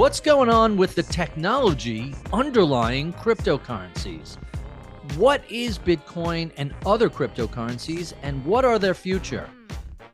What's going on with the technology underlying cryptocurrencies? What is Bitcoin and other cryptocurrencies, and what are their future?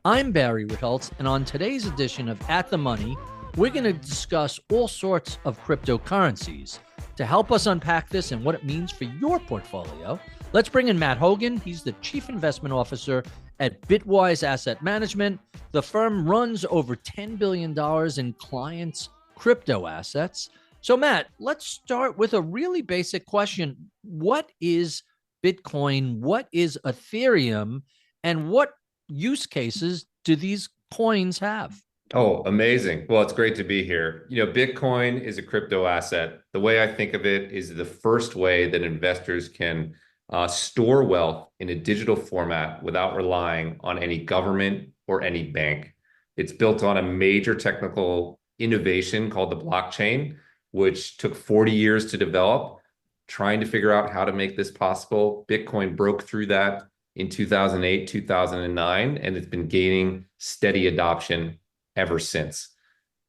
I'm Barry Ritholtz, and on today's edition of At the Money, we're going to discuss all sorts of cryptocurrencies. To help us unpack this and what it means for your portfolio, let's bring in Matt Hougan. He's the Chief Investment Officer at Bitwise Asset Management. The firm runs over $10 billion in clients' crypto assets. So, Matt, let's start with a really basic question. What is Bitcoin? What is Ethereum? And what use cases do these coins have? Oh, amazing. Well, it's great to be here. Bitcoin is a crypto asset. The way I think of it is the first way that investors can store wealth in a digital format without relying on any government or any bank. It's built on a major technical innovation called the blockchain, which took 40 years to develop, trying to figure out how to make this possible. Bitcoin broke through that in 2008, 2009, and it's been gaining steady adoption ever since.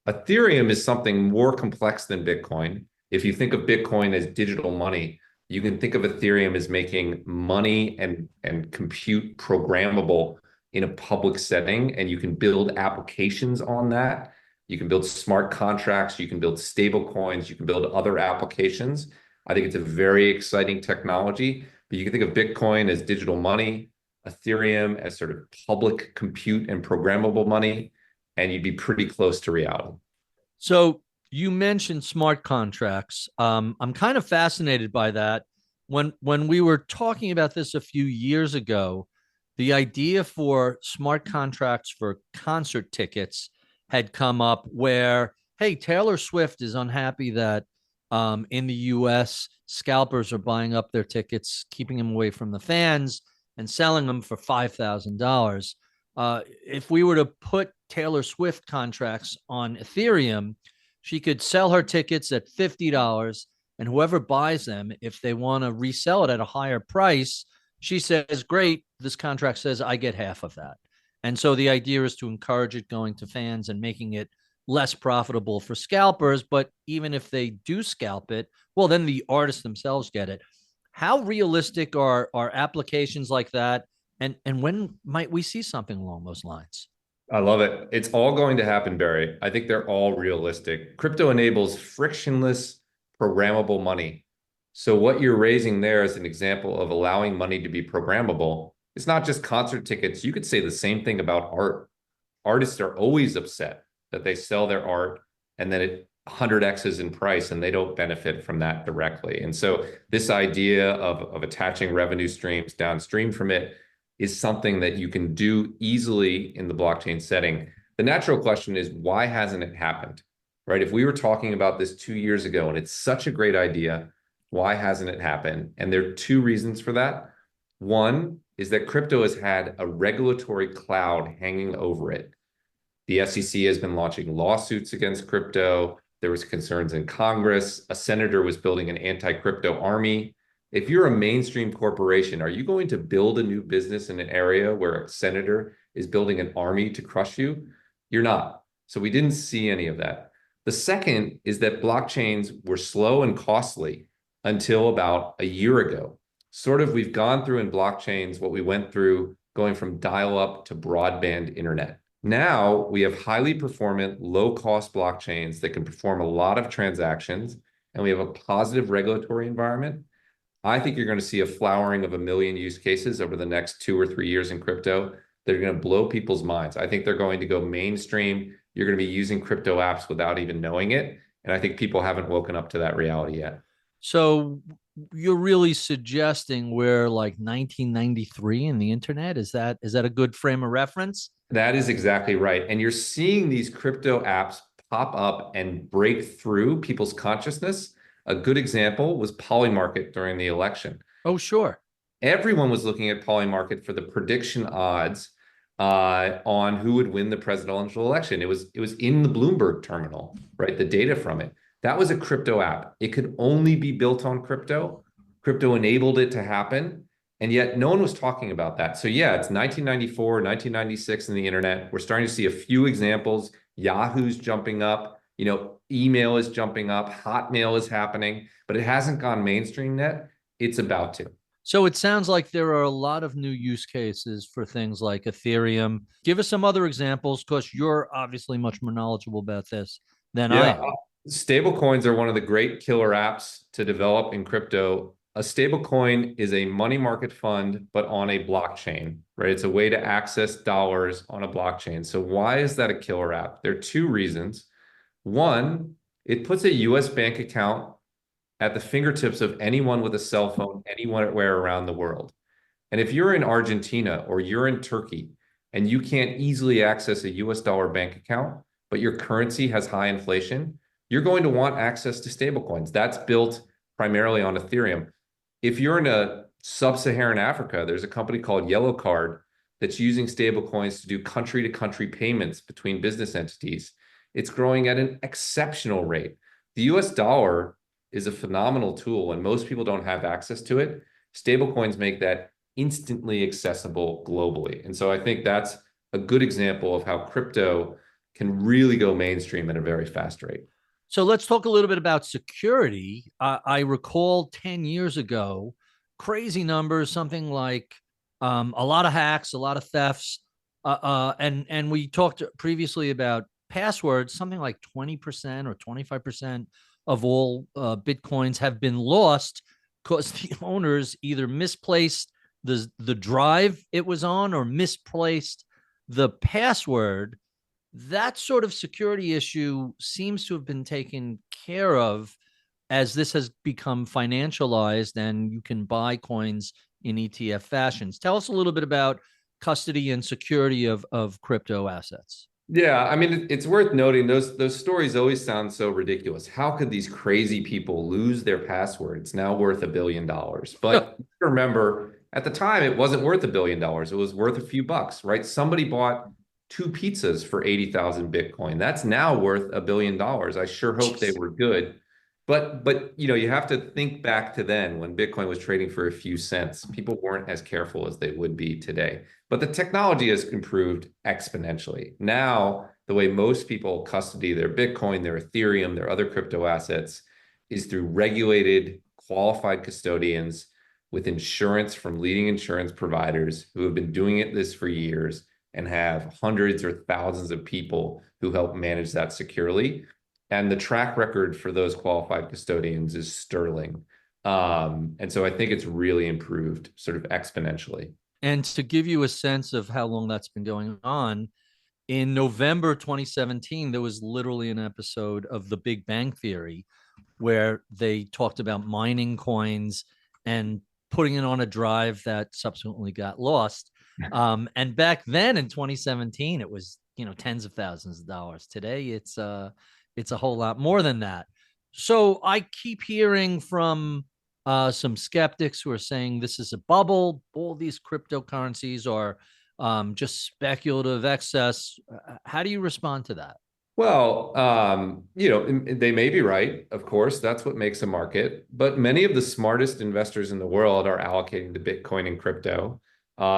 Ethereum is something more complex than Bitcoin. If you think of Bitcoin as digital money, you can think of Ethereum as making money and compute programmable in a public setting, and you can build applications on that. You can build smart contracts, you can build stable coins, you can build other applications. I think it's a very exciting technology, but you can think of Bitcoin as digital money, Ethereum as sort of public compute and programmable money, and you'd be pretty close to reality. So you mentioned smart contracts. I'm kind of fascinated by that. When we were talking about this a few years ago, the idea for smart contracts for concert tickets had come up where, hey, Taylor Swift is unhappy that in the US, scalpers are buying up their tickets, keeping them away from the fans and selling them for $5,000. If we were to put Taylor Swift contracts on Ethereum, she could sell her tickets at $50, and whoever buys them, if they want to resell it at a higher price, she says, great, this contract says I get half of that. And so the idea is to encourage it going to fans and making it less profitable for scalpers. But even if they do scalp it, well, then the artists themselves get it. How realistic are applications like that? And when might we see something along those lines? I love it. It's all going to happen, Barry. I think they're all realistic. Crypto enables frictionless programmable money. So what you're raising there is an example of allowing money to be programmable. It's not just concert tickets. You could say the same thing about art. Artists are always upset that they sell their art and then it 100x's in price and they don't benefit from that directly. And so this idea of attaching revenue streams downstream from it is something that you can do easily in the blockchain setting. The natural question is, why hasn't it happened, right? If we were talking about this 2 years ago and it's such a great idea, why hasn't it happened? And there are two reasons for that. One is that crypto has had a regulatory cloud hanging over it. The SEC has been launching lawsuits against crypto. There was concerns in Congress. A senator was building an anti-crypto army. If you're a mainstream corporation, are you going to build a new business in an area where a senator is building an army to crush you? You're not. So we didn't see any of that. The second is that blockchains were slow and costly until about a year ago. Sort of, we've gone through in blockchains what we went through going from dial-up to broadband internet. Now we have highly performant, low-cost blockchains that can perform a lot of transactions, and we have a positive regulatory environment. I think you're going to see a flowering of 1 million use cases over the next 2 or 3 years in crypto that are going to blow people's minds. I think they're going to go mainstream. You're going to be using crypto apps without even knowing it. And I think people haven't woken up to that reality yet. So you're really suggesting we're like 1993 in the internet? Is that a good frame of reference? That is exactly right. And you're seeing these crypto apps pop up and break through people's consciousness. A good example was Polymarket during the election. Oh, sure. Everyone was looking at Polymarket for the prediction odds on who would win the presidential election. It was in the Bloomberg terminal, right? The data from it. That was a crypto app. It could only be built on crypto. Crypto enabled it to happen. And yet no one was talking about that. So yeah, it's 1994, 1996 in the internet. We're starting to see a few examples. Yahoo's jumping up. Email is jumping up, Hotmail is happening, but it hasn't gone mainstream yet. It's about to. So it sounds like there are a lot of new use cases for things like Ethereum. Give us some other examples, because you're obviously much more knowledgeable about this than I Yeah, am. stable coins are one of the great killer apps to develop in crypto. A stable coin is a money market fund, but on a blockchain, right? It's a way to access dollars on a blockchain. So why is that a killer app? There are two reasons. One, it puts a US bank account at the fingertips of anyone with a cell phone, anywhere around the world. And if you're in Argentina or you're in Turkey and you can't easily access a US dollar bank account, but your currency has high inflation, you're going to want access to stablecoins. That's built primarily on Ethereum. If you're in a sub-Saharan Africa, there's a company called Yellow Card that's using stablecoins to do country-to-country payments between business entities. It's growing at an exceptional rate. The US dollar is a phenomenal tool, and most people don't have access to it. Stablecoins make that instantly accessible globally. And so I think that's a good example of how crypto can really go mainstream at a very fast rate. So let's talk a little bit about security. I recall 10 years ago, crazy numbers, something like a lot of hacks, a lot of thefts. And we talked previously about passwords, something like 20% or 25% of all Bitcoins have been lost because the owners either misplaced the drive it was on or misplaced the password. That sort of security issue seems to have been taken care of as this has become financialized and you can buy coins in ETF fashions. Tell us a little bit about custody and security of crypto assets. Yeah, I mean, it's worth noting those stories always sound so ridiculous. How could these crazy people lose their passwords now worth $1 billion? But remember, at the time, it wasn't worth $1 billion. It was worth a few bucks, right? Somebody bought two pizzas for 80,000 Bitcoin. That's now worth $1 billion. I sure hope they Jeez. were good. But you have to think back to then when Bitcoin was trading for a few cents. People weren't as careful as they would be today. But the technology has improved exponentially. Now, the way most people custody their Bitcoin, their Ethereum, their other crypto assets is through regulated, qualified custodians with insurance from leading insurance providers who have been doing this for years and have hundreds or thousands of people who help manage that securely. And the track record for those qualified custodians is sterling. And so I think it's really improved sort of exponentially. And to give you a sense of how long that's been going on, in November 2017, there was literally an episode of The Big Bang Theory where they talked about mining coins and putting it on a drive that subsequently got lost. And back then in 2017, it was tens of thousands of dollars. Today, it's a whole lot more than that. So I keep hearing from some skeptics who are saying this is a bubble. All these cryptocurrencies are just speculative excess. How do you respond to that? Well, they may be right. Of course, that's what makes a market. But many of the smartest investors in the world are allocating to Bitcoin and crypto.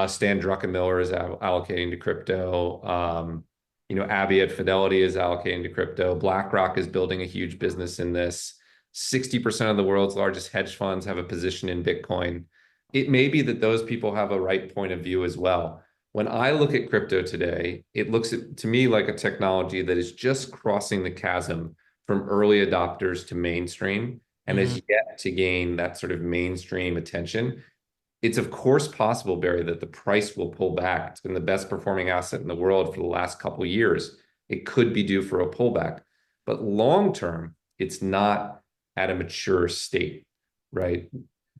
Stan Druckenmiller is allocating to crypto. Abby at Fidelity is allocating to crypto. BlackRock is building a huge business in this. 60% of the world's largest hedge funds have a position in Bitcoin. It may be that those people have a right point of view as well. When I look at crypto today, it looks to me like a technology that is just crossing the chasm from early adopters to mainstream and Mm-hmm. has yet to gain that sort of mainstream attention. It's of course possible, Barry, that the price will pull back. It's been the best performing asset in the world for the last couple of years. It could be due for a pullback, but long term, it's not at a mature state, right?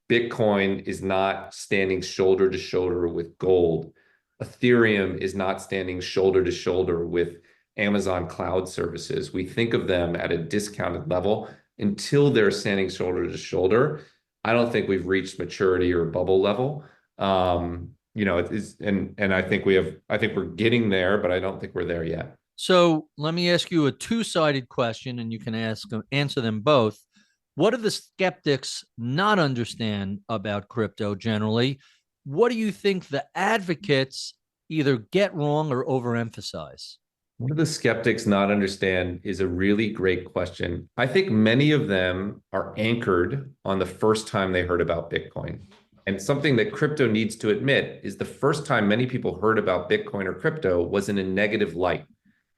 Bitcoin is not standing shoulder to shoulder with gold. Ethereum is not standing shoulder to shoulder with Amazon cloud services. We think of them at a discounted level until they're standing shoulder to shoulder. I don't think we've reached maturity or bubble level. It is, and I think we're getting there, but I don't think we're there yet. So let me ask you a two-sided question, and you can answer them both. What do the skeptics not understand about crypto generally? What do you think the advocates either get wrong or overemphasize? What do the skeptics not understand is a really great question. I think many of them are anchored on the first time they heard about Bitcoin. And something that crypto needs to admit is the first time many people heard about Bitcoin or crypto was in a negative light.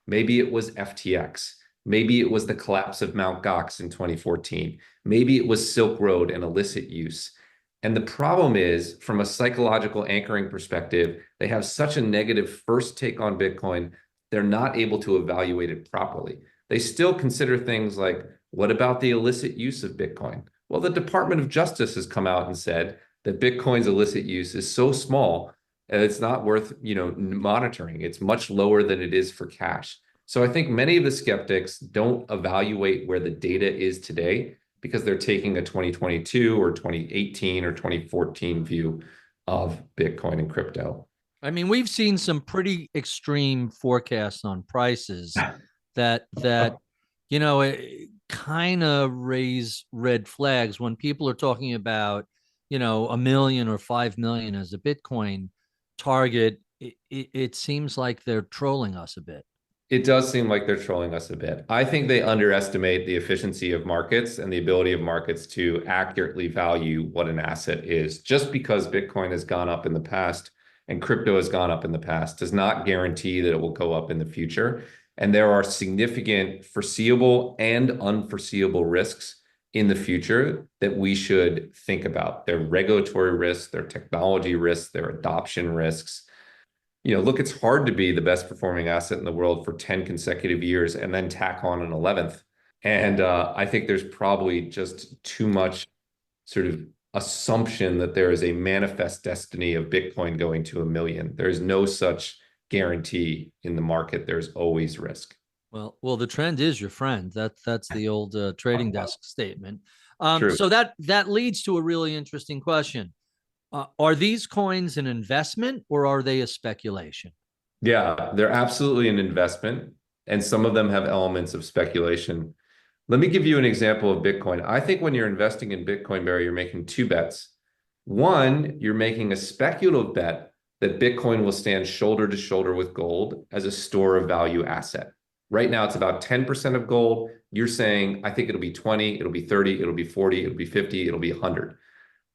Maybe it was FTX. Maybe it was the collapse of Mt. Gox in 2014. Maybe it was Silk Road and illicit use. And the problem is, from a psychological anchoring perspective, they have such a negative first take on Bitcoin, they're not able to evaluate it properly. They still consider things like, what about the illicit use of Bitcoin? Well, the Department of Justice has come out and said that Bitcoin's illicit use is so small and it's not worth, monitoring. It's much lower than it is for cash. So I think many of the skeptics don't evaluate where the data is today because they're taking a 2022 or 2018 or 2014 view of Bitcoin and crypto. I mean, we've seen some pretty extreme forecasts on prices that it kind of raise red flags when people are talking about, 1 million or 5 million as a Bitcoin target. It seems like they're trolling us a bit. It does seem like they're trolling us a bit. I think they underestimate the efficiency of markets and the ability of markets to accurately value what an asset is. Just because Bitcoin has gone up in the past and crypto has gone up in the past does not guarantee that it will go up in the future. And there are significant foreseeable and unforeseeable risks in the future that we should think about. Their regulatory risks, their technology risks, their adoption risks. Look, it's hard to be the best performing asset in the world for 10 consecutive years and then tack on an 11th. And I think there's probably just too much sort of assumption that there is a manifest destiny of Bitcoin going to 1 million. There is no such guarantee in the market. There's always risk. Well, the trend is your friend. That's the old trading desk statement. True. So that leads to a really interesting question. Are these coins an investment or are they a speculation? Yeah, they're absolutely an investment, and some of them have elements of speculation. Let me give you an example of Bitcoin. I think when you're investing in Bitcoin, Barry, you're making two bets. One, you're making a speculative bet that Bitcoin will stand shoulder to shoulder with gold as a store of value asset. Right now, it's about 10% of gold. You're saying, I think it'll be 20, it'll be 30, it'll be 40, it'll be 50, it'll be 100.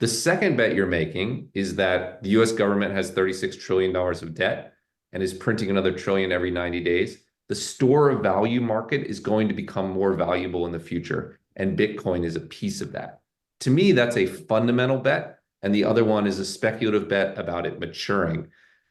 The second bet you're making is that the US government has $36 trillion of debt and is printing another trillion every 90 days. The store of value market is going to become more valuable in the future, and Bitcoin is a piece of that. To me, that's a fundamental bet, and the other one is a speculative bet about it maturing.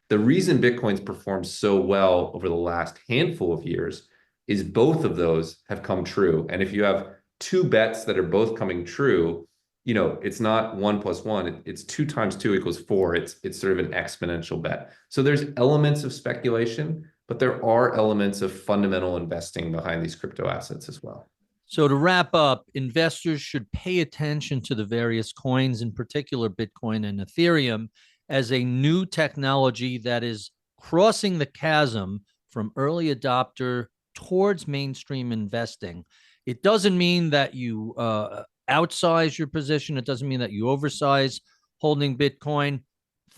The reason Bitcoin's performed so well over the last handful of years is both of those have come true. And if you have two bets that are both coming true, it's not 1 + 1. It's 2 × 2 = 4. It's sort of an exponential bet. So there's elements of speculation, but there are elements of fundamental investing behind these crypto assets as well. So to wrap up, investors should pay attention to the various coins, in particular Bitcoin and Ethereum, as a new technology that is crossing the chasm from early adopter towards mainstream investing. It doesn't mean that you outsize your position. It doesn't mean that you oversize holding Bitcoin.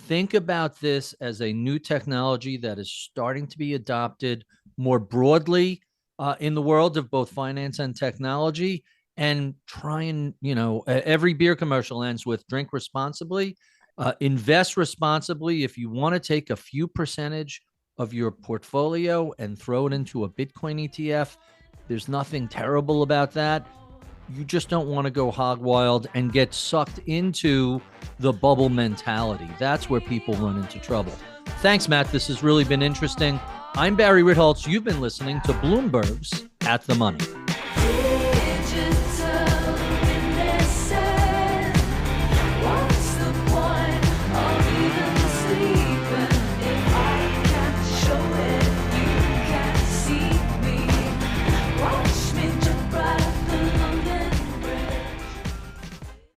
Think about this as a new technology that is starting to be adopted more broadly in the world of both finance and technology, and try and, every beer commercial ends with drink responsibly, invest responsibly. If you want to take a few percentage of your portfolio and throw it into a Bitcoin ETF, there's nothing terrible about that. You just don't want to go hog wild and get sucked into the bubble mentality. That's where people run into trouble. Thanks, Matt. This has really been interesting. I'm Barry Ritholtz. You've been listening to Bloomberg's At the Money.